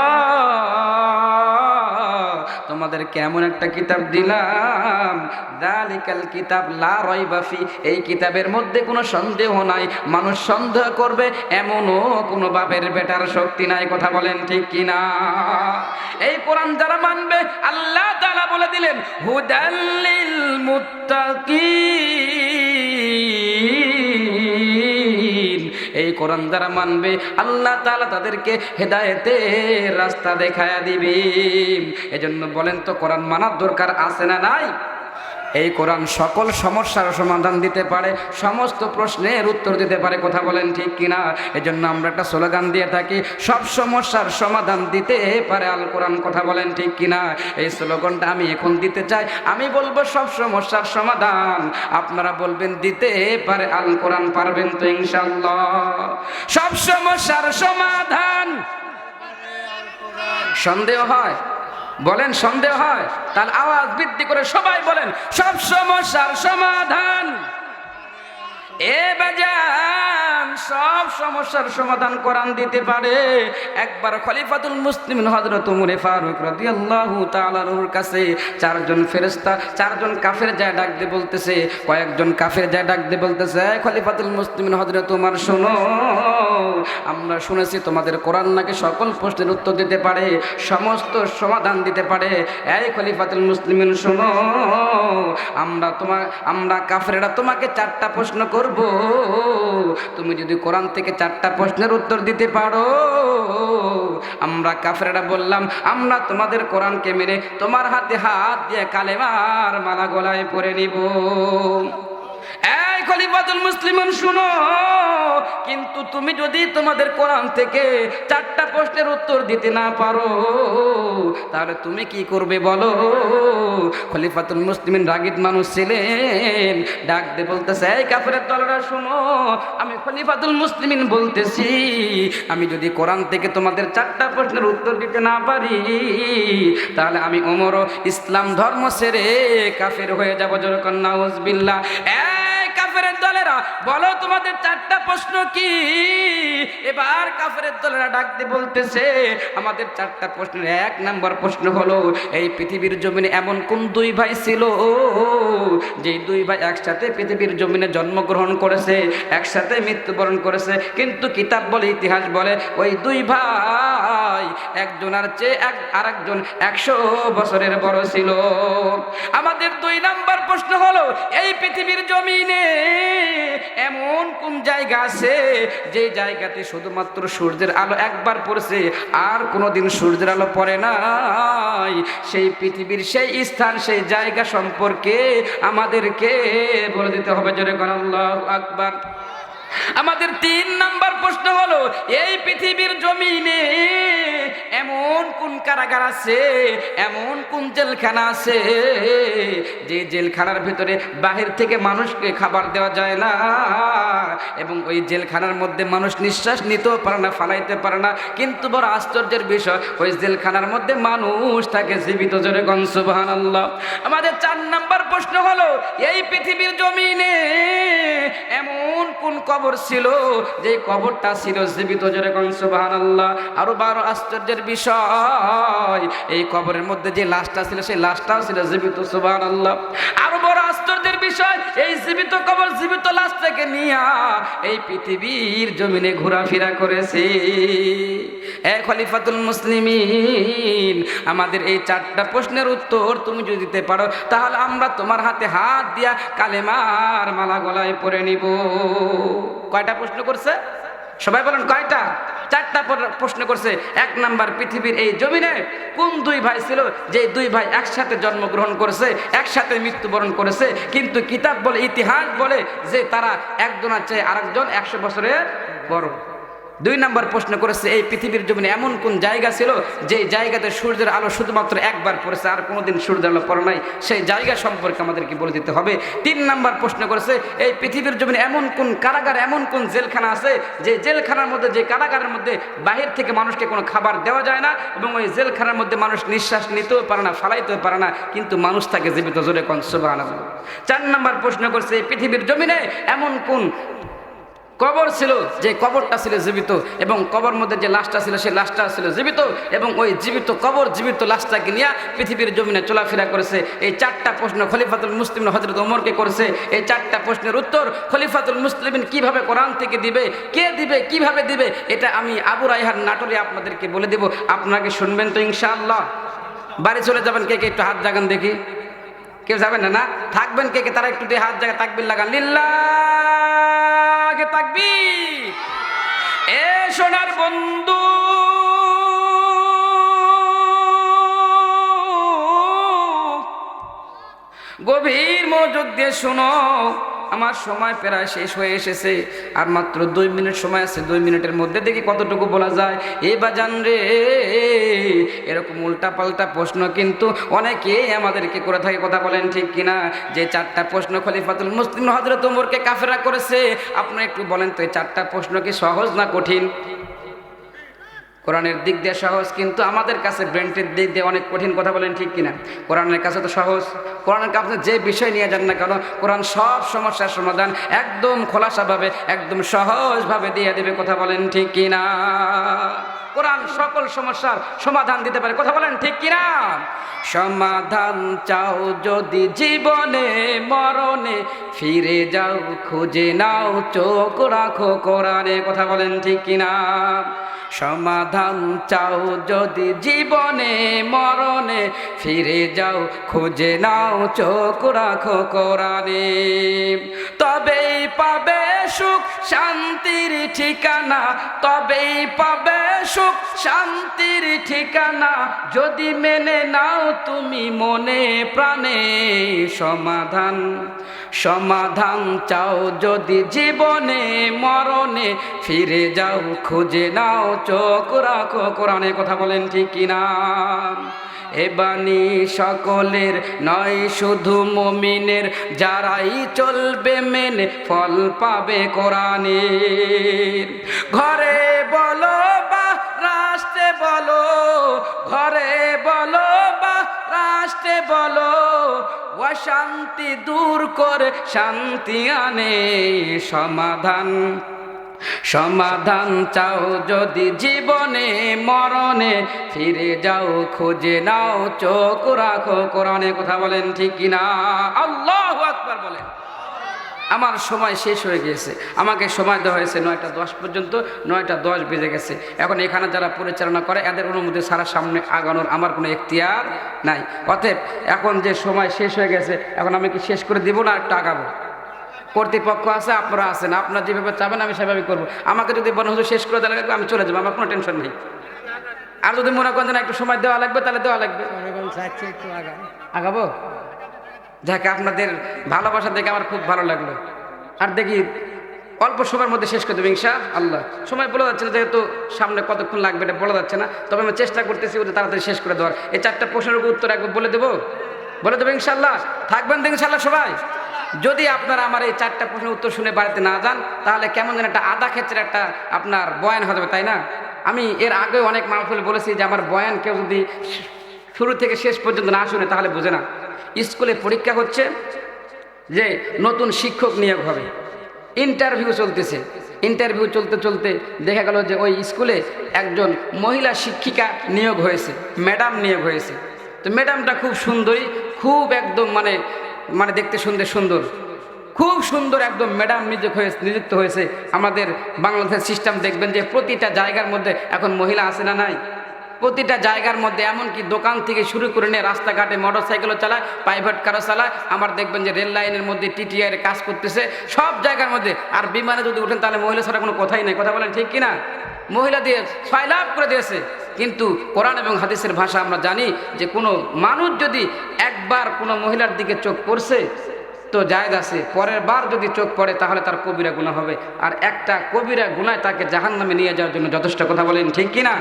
Speaker 1: তোমাদেরকে এমন একটা কিতাব দিলাম, যালিকাল কিতাব লা রাইবা ফি, এই কিতাবের মধ্যে কোনো সন্দেহ নাই। মানুষ সন্দেহ করবে এমনও কোনো বাপের বেটার শক্তি নাই। কথা বলেন ঠিক কিনা? এই কোরআন যারা মানবে, আল্লাহ তাআলা বলে দিলেন হুদাল্লিল মুত্তাকিন, এই কোরআন যারা মানবে আল্লাহ তাআলা তাদেরকে হেদায়েতের রাস্তা দেখায়া দিবে। এজন্য বলেন তো কোরআন মানার দরকার আছে না নাই? এই কোরআন সকল সমস্যার সমাধান দিতে পারে, সমস্ত প্রশ্নের উত্তর দিতে পারে। কথা বলেন ঠিক কিনা? এজন্য আমরা একটা স্লোগান দিয়ে থাকি, সব সমস্যার সমাধান দিতে পারে আল কোরআন। কথা বলেন ঠিক কিনা? এই স্লোগানটা আমি এখন দিতে চাই। আমি বলবো সব সমস্যার সমাধান, আপনারা বলবেন দিতে পারে আল কোরআন। পারবেন তো ইনশাআল্লাহ? সব সমস্যার সমাধান। সন্দেহ হয়? বলেন সন্দেহ হয়? তাহলে আওয়াজ বৃদ্ধি করে সবাই বলেন সব সমস্যার সমাধান। এ বাজান, সব সমস্যার সমাধান কোরআন দিতে পারে। একবার খলিফাতুল মুসলিমিন হযরত ওমর ফারুক রাদিয়াল্লাহু তাআলা আনহুর কাছে চারজন ফেরেশতা, চারজন কাফের যায় ডাক দিয়ে বলতেছে, কয়েকজন কাফের যায় ডাক দিয়ে বলতেছে, খলিফাতুল মুসলিমিন হযরত ওমর শোনো, আমরা শুনেছি তোমাদের কোরআন নাকি সকল প্রশ্নের উত্তর দিতে পারে, সমস্ত সমাধান দিতে পারে। এই খলিফাতুল মুসলিমিন শোনো, আমরা কাফেররা তোমাকে চারটা প্রশ্ন করব, তুমি যদি কোরআন থেকে চারটা প্রশ্নের উত্তর দিতে পারো, আমরা কাফেররা বললাম আমরা তোমাদের কোরআনকে মেনে তোমার হাতে হাত দিয়ে কালেমার মালা গলায় পরে নিব। এই খলিফাতুল মুসলিমিন শুনো, কিন্তু তুমি যদি তোমাদের কোরআন থেকে চারটা প্রশ্নের উত্তর দিতে না পারো, তাহলে তুমি কি করবে বলো? খলিফাতুল মুসলিমিন রাগীব মানুষ ছিলেন, ডাক দিয়ে বলতেছে, এই কাফেরের দলেরা শুনো, আমি খলিফাতুল মুসলিমিন বলতেছি, আমি যদি কোরআন থেকে তোমাদের চারটা প্রশ্নের উত্তর দিতে না পারি, তাহলে আমি ওমরও ইসলাম ধর্ম ছেড়ে কাফের হয়ে যাব। যেরকম নাউজুবিল্লাহ। কাফেরের দলেরা বলো তোমাদের চারটা প্রশ্ন কি? এবার কাফেরের দলেরা ডাক দিয়ে বলতেছে, আমাদের চারটা প্রশ্নের এক নাম্বার প্রশ্ন হলো, এই পৃথিবীর জমিনে এমন কোন দুই ভাই ছিল যে দুই ভাই একসাথে পৃথিবীর জমিনে জন্মগ্রহণ করেছে, একসাথে মৃত্যুবরণ করেছে, কিন্তু কিতাব বলে, ইতিহাস বলে, ওই দুই ভাই একজনের চেয়ে আরেকজন 100 বছরের বড় ছিল। আমাদের দুই নাম্বার প্রশ্ন হলো, এই পৃথিবীর জমিনে এমন কোন জায়গা আছে যে জায়গাতে শুধুমাত্র সূর্যের আলো একবার পড়েছে, আর কোনোদিন সূর্যের আলো পড়ে নাই? সেই পৃথিবীর সেই স্থান, সেই জায়গা সম্পর্কে আমাদেরকে বলে দিতে হবে। জোরে বলেন আল্লাহু আকবার। আমাদের তিন নাম্বার প্রশ্ন হলো, এই পৃথিবীর জমিনে এমন কোন কারাগার আছে, এমন কোন জেলখানা আছে যে জেলখানার ভিতরে বাহির থেকে মানুষকে খাবার দেওয়া যায় না, এবং ওই জেলখানার মধ্যে মানুষ নিঃশ্বাস নিতেও পারে না, ফালাইতে পারে না, কিন্তু বড় আশ্চর্যের বিষয়, ওই জেলখানার মধ্যে মানুষ থাকে জীবিত। জোরে কোন সুবহানাল্লাহ। আমাদের চার নাম্বার প্রশ্ন হলো, এই পৃথিবীর জমিনে এমন কোন কবর ছিল যে কবরটা ছিল জীবিত। জোরে কোন সুবহানাল্লাহ। আরো বড় আশ্চর্যের বিষয়, এই কবরের মধ্যে যে লাশটা ছিল সেই লাশটাও ছিল জীবিত। সুবহানাল্লাহ। আরো বড় আশ্চর্যের বিষয়, এই জীবিত কবর, জীবিত লাশটাকে নিয়ে এই পৃথিবীর জমিনে ঘোরাফেরা করেছে। এ খলিফাতুল মুসলিমিন, আমাদের এই চারটা প্রশ্নের উত্তর তুমি যদি দিতে পারো, তাহলে আমরা তোমার হাতে হাত দিয়া কালেমার মালা গলায় পরে নিব। কয়টা প্রশ্ন করছে? সবাই বলেন কয়টা? চারটা প্রশ্ন করছে। এক নাম্বার, পৃথিবীর এই জমিনে কোন দুই ভাই ছিল যে দুই ভাই একসাথে জন্মগ্রহণ করেছে, একসাথে মৃত্যুবরণ করেছে, কিন্তু কিতাব বলে, ইতিহাস বলে যে তারা একজনের চেয়ে আরেকজন 100 বছরের বড়। দুই নাম্বার প্রশ্ন করেছে, এই পৃথিবীর জমিনে এমন কোন জায়গা ছিল যে জায়গাতে সূর্যের আলো শুধুমাত্র একবার পড়েছে, আর কোনোদিন সূর্যের আলো পড়ে নাই, সেই জায়গা সম্পর্কে আমাদেরকে বলে দিতে হবে। তিন নাম্বার প্রশ্ন করেছে, এই পৃথিবীর জমিনে এমন কোন কারাগার, এমন কোন জেলখানা আছে যে জেলখানার মধ্যে, যে কারাগারের মধ্যে বাহির থেকে মানুষকে কোনো খাবার দেওয়া যায় না, এবং ওই জেলখানার মধ্যে মানুষ নিঃশ্বাস নিতেও পারে না, ফালাইতেও পারে না, কিন্তু মানুষ থাকে জীবিত। জোরে কোন সুবহানাল্লাহ। চার নাম্বার প্রশ্ন করছে, এই পৃথিবীর জমিনে এমন কোন কবর ছিল, যে কবরটা ছিল জীবিত, এবং কবর মধ্যে যে লাশটা ছিল সেই লাশটা ছিল জীবিত, এবং ওই জীবিত কবর জীবিত লাশটাকে নিয়ে পৃথিবীর জমিনে চলাফেরা করেছে। এই চারটা প্রশ্ন খলিফাতুল মুসলিমিন হযরত ওমরকে করেছে। এই চারটা প্রশ্নের উত্তর খলিফাতুল মুসলিমিন কিভাবে কোরআন থেকে দিবে, কে দিবে, কিভাবে দিবে, এটা আমি আবু রায়হান নাটোরে আপনাদেরকে বলে দেব। আপনাকে শুনবেন তো ইনশাআল্লাহ? বাড়ি চলে যাবেন কে কে, একটু হাত জাগান দেখি। কেউ যাবেন না? না থাকবেন কে কে, তারা একটু দিয়ে হাত জায়গা তাকবীর লাগান, লিল্লাহি তাকবীর। এ সোনার বন্ধু, গভীর মনোযোগ দিয়ে শোনো। আমার সময় প্রায় শেষ হয়ে এসেছে, আর মাত্র 2 মিনিট সময় আছে। 2 মিনিটের মধ্যে দেখি কতটুকু বলা যায়। এ বাজান রে, এরকম উল্টা পাল্টা প্রশ্ন কিন্তু অনেকেই আমাদেরকে করে থাকে, কথা বলেন ঠিক কিনা? যে 4টা প্রশ্ন খলিফাতুল মুসলিমিন হযরত ওমরকে কাফেররা করেছে, আপনি একটু বলেন তো এই 4টা প্রশ্ন কি সহজ না কঠিন? কোরআনের দিক দিয়ে সহজ, কিন্তু আমাদের কাছে ব্রেন্টের দিক দিয়ে অনেক কঠিন, কথা বলেন ঠিক কিনা? কোরআনের কাছে তো সহজ। কোরআনের কাছে যে বিষয় নিয়ে যান না কেন, কোরআন সব সমস্যার সমাধান একদম খোলাসাভাবে, একদম সহজভাবে দিয়ে দেবে, কথা বলেন ঠিক কিনা? কোরআন সকল সমস্যার সমাধান দিতে পারে, কথা বলেন ঠিক কিনা? সমাধান চাও যদি জীবনে মরণে, ফিরে যাও খুঁজে নাও, চোখ রাখো কোরআনে, কথা বলেন ঠিক কিনা? সমাধান চাও যদি জীবনে মরণে, ফিরে যাও খুঁজে নাও, চোখ রাখো কোরআনে। তবেই পাবে সুখ শান্তির ঠিকানা, তবেই পাবে সুখ শান্তির ঠিকানা, যদি মেনে নাও তুমি মনে প্রাণে। সমাধান সমাধান চাও যদি জীবনে মরণে, ফিরে যাও খুঁজে নাও, চোখ রাখো কোরআনে, কথা বলেন ঠিক কিনা? এ বাণী সকলের নয় শুধু মুমিনের, যারাই চলবে মেনে ফল পাবে কোরআনের। ঘরে বলো বা রাষ্ট্রে বলো, ঘরে বলো বা রাষ্ট্রে বলো, অশান্তি দূর করে শান্তি আনে। সমাধান সমাধান চাও যদি জীবনে মরণে, ফিরে যাও খুঁজে নাও, চোখ রাখো কোরআনে, কথা বলেন ঠিক কিনা? আল্লাহু আকবার বলেন। আমার সময় শেষ হয়ে গিয়েছে, আমাকে সময় দেওয়া হয়েছে 9টা 10 পর্যন্ত, 9টা 10 বেজে গেছে। এখন এখানে যারা পরিচালনা করে এদের অনুমতি ছাড়া সামনে আগানোর আমার কোনো এখতিয়ার নাই। অতএব এখন যে সময় শেষ হয়ে গেছে, এখন আমি কি শেষ করে দিব না একটু আগাবো? কর্তৃপক্ষ আছে, আপনারা আছেন, আপনারা যেভাবে চাবেন আমি সেভাবে করবো। আমাকে যদি বলেন হুজুর শেষ করে দেওয়া লাগবে, আমি চলে যাবো, আমার কোনো টেনশন নেই। আর যদি মনে করেন যে একটু সময় দেওয়া লাগবে, তাহলে দেওয়া লাগবে।
Speaker 2: একটু
Speaker 1: আগাবো? যাক, আপনাদের ভালোবাসা দেখে আমার খুব ভালো লাগলো। আর দেখি অল্প সময়ের মধ্যে শেষ করে দেবো ইনশাআল্লাহ। সময় বলা যাচ্ছে না, যেহেতু সামনে কতক্ষণ লাগবে এটা বলা যাচ্ছে না, তবে আমি চেষ্টা করতেছি ওদের তাড়াতাড়ি শেষ করে দেওয়ার। এই 4টা প্রশ্নের উত্তর একবার বলে দেবো ইনশাআল্লাহ। থাকবেন তো ইনশাআল্লাহ সবাই? যদি আপনারা আমার এই 4টা প্রশ্নের উত্তর শুনে বাড়িতে না যান, তাহলে কেমন যেন একটা আধা ক্ষেত্রে একটা আপনার বয়ান হয়ে যাবে, তাই না? আমি এর আগে অনেক মাহফিলে বলেছি যে আমার বয়ান কেউ যদি শুরু থেকে শেষ পর্যন্ত না শুনে তাহলে বোঝে না। স্কুলে পরীক্ষা হচ্ছে, যে নতুন শিক্ষক নিয়োগ হবে, ইন্টারভিউ চলতেছে। ইন্টারভিউ চলতে চলতে দেখা গেল যে ওই স্কুলে একজন মহিলা শিক্ষিকা নিয়োগ হয়েছে, ম্যাডাম নিয়োগ হয়েছে। তো ম্যাডামটা খুব সুন্দরী, খুব একদম মানে দেখতে সুন্দর, খুব সুন্দর একদম ম্যাডাম নিযুক্ত হয়েছে। আমাদের বাংলাদেশের সিস্টেম দেখবেন যে প্রতিটা জায়গার মধ্যে এখন মহিলা আছে না নাই? প্রতিটা জায়গার মধ্যে, এমনকি দোকান থেকে শুরু করে নিয়ে রাস্তাঘাটে মোটরসাইকেলও চালায়, প্রাইভেট কারও চালায়। আমার দেখবেন যে রেল লাইনের মধ্যে টিটিআই এর কাজ করতেছে, সব জায়গার মধ্যে। আর বিমানে যদি উঠেন তাহলে মহিলা ছাড়া কোনো কথাই নেই, কথা বলেন ঠিক কিনা? মহিলা দিয়ে সয়লাভ করে দিয়েছে। কিন্তু কোরআন এবং হাদিসের ভাষা আমরা জানি যে কোনো মানুষ যদি একবার কোনো মহিলার দিকে চোখ পড়ছে তো জায়েজ আছে, পরের বার যদি চোখ পড়ে তাহলে তার কবিরা গুনাহ হবে, আর একটা কবিরা গুনাহ তাকে জাহান্নামে নিয়ে যাওয়ার জন্য যথেষ্ট, কথা বলেন ঠিক কিনা?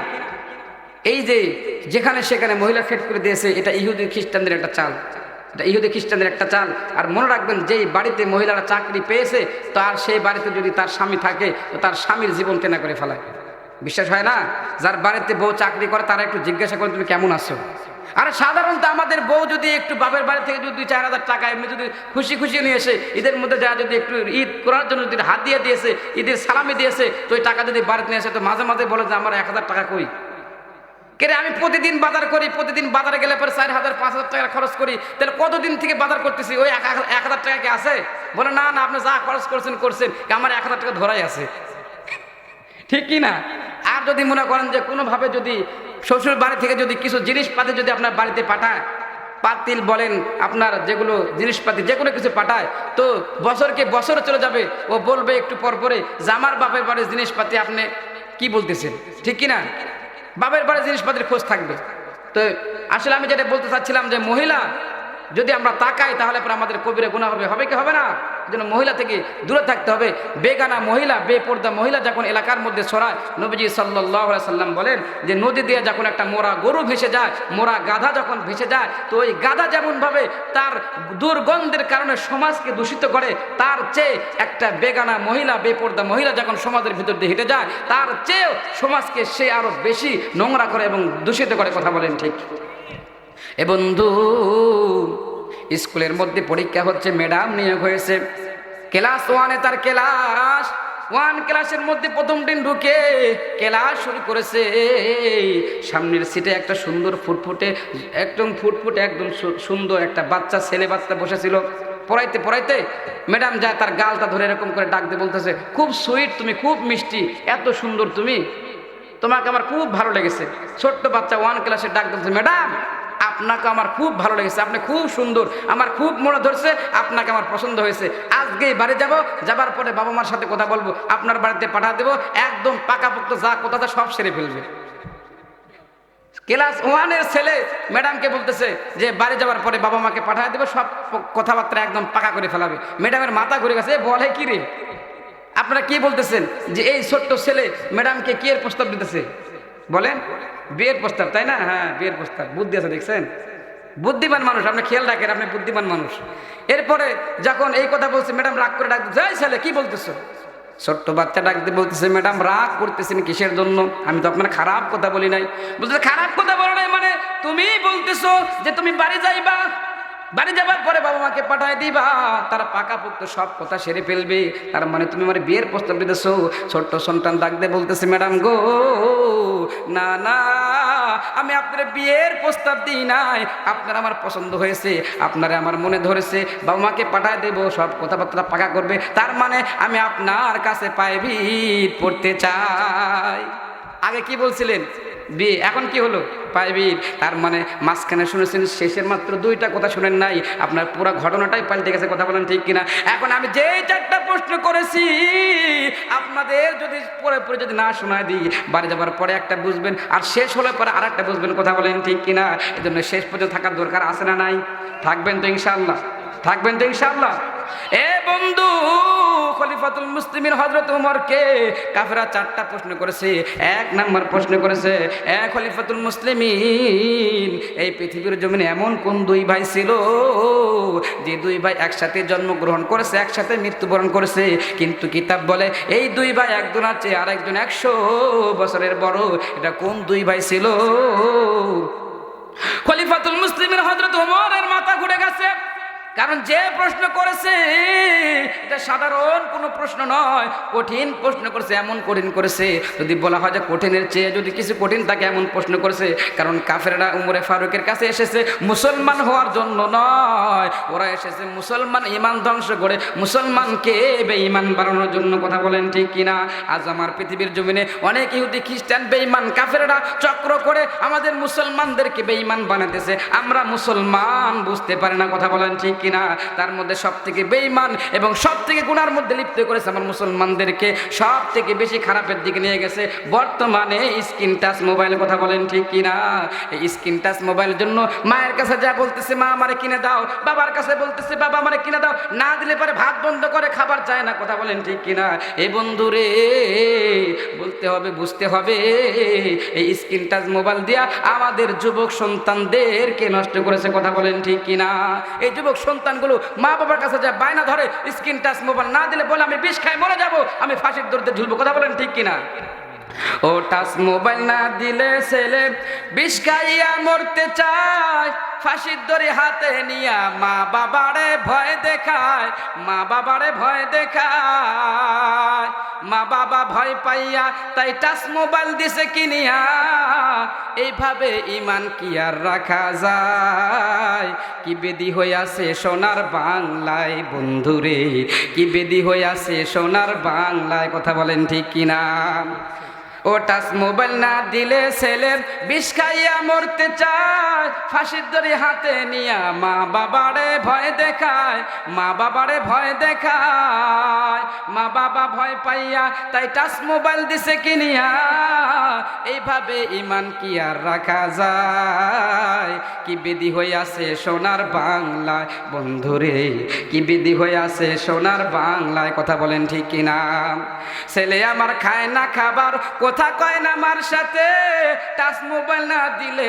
Speaker 1: এই যে যেখানে সেখানে মহিলা সেট করে দিয়েছে, এটা ইহুদি খ্রিস্টানদের একটা চাল, এটা ইহুদি খ্রিস্টানদের একটা চাল। আর মনে রাখবেন, যেই বাড়িতে মহিলারা চাকরি পেয়েছে তার সেই বাড়িতে যদি তার স্বামী থাকে তো তার স্বামীর জীবন কেনা করে ফেলায়। বিশ্বাস হয় না? যার বাড়িতে বউ চাকরি করে তারা একটু জিজ্ঞাসা করেন তুমি কেমন আছো, আর সাধারণত আমাদের বউ যদি একটু বাপের বাড়ি থেকে যদি 2-4 হাজার টাকা এমনি যদি খুশি খুশি নিয়ে এসে ঈদের মধ্যে যা যদি একটু ঈদ করার জন্য যদি হাত দিয়ে দিয়েছে, ঈদের সালামি দিয়েছে, তো ওই টাকা যদি বাড়িতে নিয়ে এসে তো মাঝে মাঝে বলে যে আমার 1,000 টাকা কই, কেরে আমি প্রতিদিন বাজার করি, প্রতিদিন বাজারে গেলে পরে 4,000-5,000 টাকা খরচ করি, তাহলে কতদিন থেকে বাজার করতেছি, ওই 1,000 টাকা কি আছে? বলে না না, আপনি যা খরচ করছেন আমার 1,000 টাকা ধরাই আছে, ঠিক কি না? আর যদি মনে করেন যে কোনোভাবে যদি শ্বশুর বাড়ি থেকে যদি কিছু জিনিসপাতি যদি আপনার বাড়িতে পাঠায়, পাতিল বলেন আপনার যেগুলো জিনিসপাতি যে কোনো কিছু পাঠায়, তো বছরকে বছর চলে যাবে, ও বলবে একটু পর পরে যে আমার বাপের বাড়ির জিনিসপাতি আপনি কি বলতেছেন, ঠিক কি না? বাপের বাড়ির জিনিসপাতির খোঁজ থাকবে। তো আসলে আমি যেটা বলতে চাচ্ছিলাম যে মহিলা যদি আমরা তাকাই তাহলে পরে আমাদের কবিরা গুনাহ হবে, হবে কি হবে না? এই জন্য মহিলা থেকে দূরে থাকতে হবে। বেগানা মহিলা, বেপর্দা মহিলা যখন এলাকার মধ্যে ছড়ায়, নবীজি সাল্লাল্লাহু আলাইহি সাল্লাম বলেন যে নদী দিয়ে যখন একটা মোরা গরু ভেসে যায়, মোরা গাধা যখন ভেসে যায়, তো ওই গাধা যেমনভাবে তার দুর্গন্ধের কারণে সমাজকে দূষিত করে, তার চেয়ে একটা বেগানা মহিলা, বেপর্দা মহিলা যখন সমাজের ভিতর দিয়ে হেঁটে যায়, তার চেয়েও সমাজকে সে আরো বেশি নোংরা করে এবং দূষিত করে। কথা বলেন ঠিক? এ বন্ধু, স্কুলের মধ্যে পরীক্ষা হচ্ছে, ম্যাডাম নিয়োগ হয়েছে, ক্লাস 1-এ তার ক্লাস 1 ক্লাসের মধ্যে প্রথম দিন ঢুকে ক্লাস শুরু করেছে। সামনের সিটে একটা সুন্দর ফুটফুটে একদম সুন্দর একটা বাচ্চা ছেলে বাচ্চা বসেছিল। পড়াইতে পড়াইতে ম্যাডাম যায় তার গালটা ধরে এরকম করে ডাক দিয়ে বলতেছে, খুব সুইট তুমি, খুব মিষ্টি, এত সুন্দর তুমি, তোমাকে আমার খুব ভালো লেগেছে। ছোট্ট বাচ্চা 1 ক্লাসে ডাক দিচ্ছে, ম্যাডাম আপনাকে আমার খুব ভালো লেগেছে, আপনি খুব সুন্দর, আমার খুব মনে ধরছে, আপনাকে আমার পছন্দ হয়েছে। আজকেই বাড়ি যাব, যাবার পরে বাবা মার সাথে কথা বলবো, আপনার বাড়িতে পাঠা দেবো, একদম পাকাপোক্ত যা কথা সব সেরে ফেলবে। ক্লাস 1-এর ছেলে ম্যাডামকে বলতেছে যে বাড়ি যাওয়ার পরে বাবা মাকে পাঠিয়ে দেবো, সব কথাবার্তা একদম পাকা করে ফেলাবে। ম্যাডামের মাথা ঘুরে গেছে, বলে কি রে আপনারা কি বলতেছেন যে এই ছোট্ট ছেলে ম্যাডামকে কি এর প্রস্তাব দিতেছে? বলেন বিয়ের প্রস্তাব, তাই না? হ্যাঁ, বিয়ের প্রস্তাব। বুদ্ধি আছে, দেখছেন? বুদ্ধিমান মানুষ, আপনি খেয়াল রাখেন, আপনি বুদ্ধিমান মানুষ। এরপরে যখন এই কথা বলছে, ম্যাডাম রাগ করে ডাক দিচ্ছে, এই ছেলে কি বলতেছো? ছোট্ট বাচ্চা ডাক দিয়ে বলতেছে, ম্যাডাম রাগ করতেছেন কিসের জন্য? আমি তো আপনার খারাপ কথা বলি নাই। বলতেছে, খারাপ কথা বলো নাই মানে? তুমি বলতেছো যে তুমি বাড়ি যাইবা, বাড়ি যাবার পরে বাবা মাকে পাঠায় দিবা, তারা পাকাপোক্ত সব কথা সেরে ফেলবে, তার মানে তুমি আমার বিয়ের প্রস্তাব দিতেছো। ছোট্ট সন্তান ডাক দিয়ে বলতেছে, ম্যাডাম গো, না না, আমি আপনার বিয়ের প্রস্তাব দিই নাই, আপনার আমার পছন্দ হয়েছে, আপনারা আমার মনে ধরেছে, বাবা মাকে পাঠায় দেবো, সব কথাবার্তা পাকা করবে, তার মানে আমি আপনার কাছে প্রাইভেট পড়তে চাই। আগে কি বলছিলেন? বিয়ে, এখন কি হলো? প্রাইভেট। তার মানে মাঝখানে শুনেছেন, শেষের মাত্র 2টা কথা শুনেন নাই, আপনার পুরো ঘটনাটাই পাল্টে গেছে। কথা বলেন ঠিক কিনা? এখন আমি যে 4টা প্রশ্ন করেছি আপনাদের যদি পরে পরে যদি না শোনায় দিই, বাড়ি যাবার পরে একটা বুঝবেন, আর শেষ হলে পরে আর একটা বুঝবেন। কথা বলেন ঠিক কিনা? এই জন্য শেষ পর্যন্ত থাকার দরকার আছে না নাই? থাকবেন তো ইনশাআল্লাহ? থাকবেন তো ইনশাআল্লাহ? এ বন্ধু, খলিফাতুল মুসলিমিন হযরত ওমরকে কাফেররা 4টা প্রশ্ন করেছে। 1 নাম্বার প্রশ্ন করেছে, খলিফাতুল মুসলিমিন, এই পৃথিবীর জমিনে এমন কোন 2 ভাই ছিল যে 2 ভাই একসাথে জন্মগ্রহণ করেছে, একসাথে মৃত্যুবরণ করেছে, কিন্তু কিতাব বলে এই 2 ভাই একজনের চেয়ে আরেকজন 100 বছরের বড়? এটা কোন 2 ভাই ছিল? খলিফাতুল মুসলিমিন হযরত ওমরের মাথা ঘুরে গেছে, কারণ যে প্রশ্ন করেছে এটা সাধারণ কোনো প্রশ্ন নয়, কঠিন প্রশ্ন করেছে। এমন কঠিন করেছে, যদি বলা হয় যে কঠিনের চেয়ে যদি কিছু কঠিন থাকে, এমন প্রশ্ন করেছে। কারণ কাফেররা উমরে ফারুকের কাছে এসেছে মুসলমান হওয়ার জন্য নয়, ওরা এসেছে মুসলমান ইমান ধ্বংস করে মুসলমানকে বেঈমান বানানোর জন্য। কথা বলেন ঠিক কিনা? আজ আমার পৃথিবীর জমিনে অনেক ইহুদি খ্রিস্টান বেঈমান কাফেররা চক্র করে আমাদের মুসলমানদেরকে বেঈমান বানাতেছে, আমরা মুসলমান বুঝতে পারি না। কথা বলেন ঠিক কিনা? তার মধ্যে সব থেকে বেঈমান এবং সব থেকে গুনার মধ্যে লিপ্ত করেছে আমার মুসলমানদেরকে, সব থেকে বেশি খারাপের দিকে নিয়ে গেছে বর্তমানে স্ক্রিন টাচ মোবাইল। কথা বলেন ঠিক কিনা? এই স্ক্রিন টাচ মোবাইলের জন্য মায়ের কাছে যা বলতেছে, মা আমারে কিনে দাও, বাবার কাছে বলতেছে, বাবা আমারে কিনে দাও, না দিলে পরে ভাত বন্ধ করে খাবার চায় না। কথা বলেন ঠিক কিনা? এই বন্ধু রে, বলতে হবে, বুঝতে হবে, এই স্ক্রিন টাচ মোবাইল দিয়া আমাদের যুবক সন্তানদেরকে নষ্ট করেছে। কথা বলেন ঠিক কিনা? এই যুবক সন্তানগুলো মা বাবার কাছে যায়, বায়না ধরে, স্ক্রিন টাচ মোবাইল না দিলে বলে আমি বিষ খাই মরে যাব, আমি ফাঁসির দড়িতে ঝুলবো। কথা বলেন ঠিক কিনা? ও টাচ মোবাইল না দিলে ছেলে বিষ খাইয়া মরতে চায়, ফাঁসির দড়ি হাতে নিয়া মা বাবারে ভয় দেখায়, মা বাবারে ভয় দেখায়। মা বাবা ভয় পাইয়া তাই টাচ মোবাইল দিছে কিনিয়া, এইভাবে ইমান কি আর রাখা যায়? কি বেদি হইয়াছে সোনার বাংলায় বন্ধুরে, কি বেদি হইয়াছে সোনার বাংলায়, কথা বলেন ঠিক কিনা? ও টাচ মোবাইল না দিলে ছেলের বিষ খাইয়া মরতে চায়, ফাঁসির দড়ি হাতে নিয়া মা বাবারে ভয় দেখায়, মা বাবারে ভয় দেখায়। মা বাবা ভয় পাইয়া তাই টাচ মোবাইল দিছে কিনিয়া, এইভাবে ইমান কি আর রাখা যায়? কি বিধি হইয়াছে সোনার বাংলায় বন্ধুরে, কি বিধি হইয়াছে সোনার বাংলায়, কথা বলেন ঠিক কিনা? ছেলে আমার খায় না খাবার, কথা কয় না আমার সাথে, টাচ মোবাইল না দিলে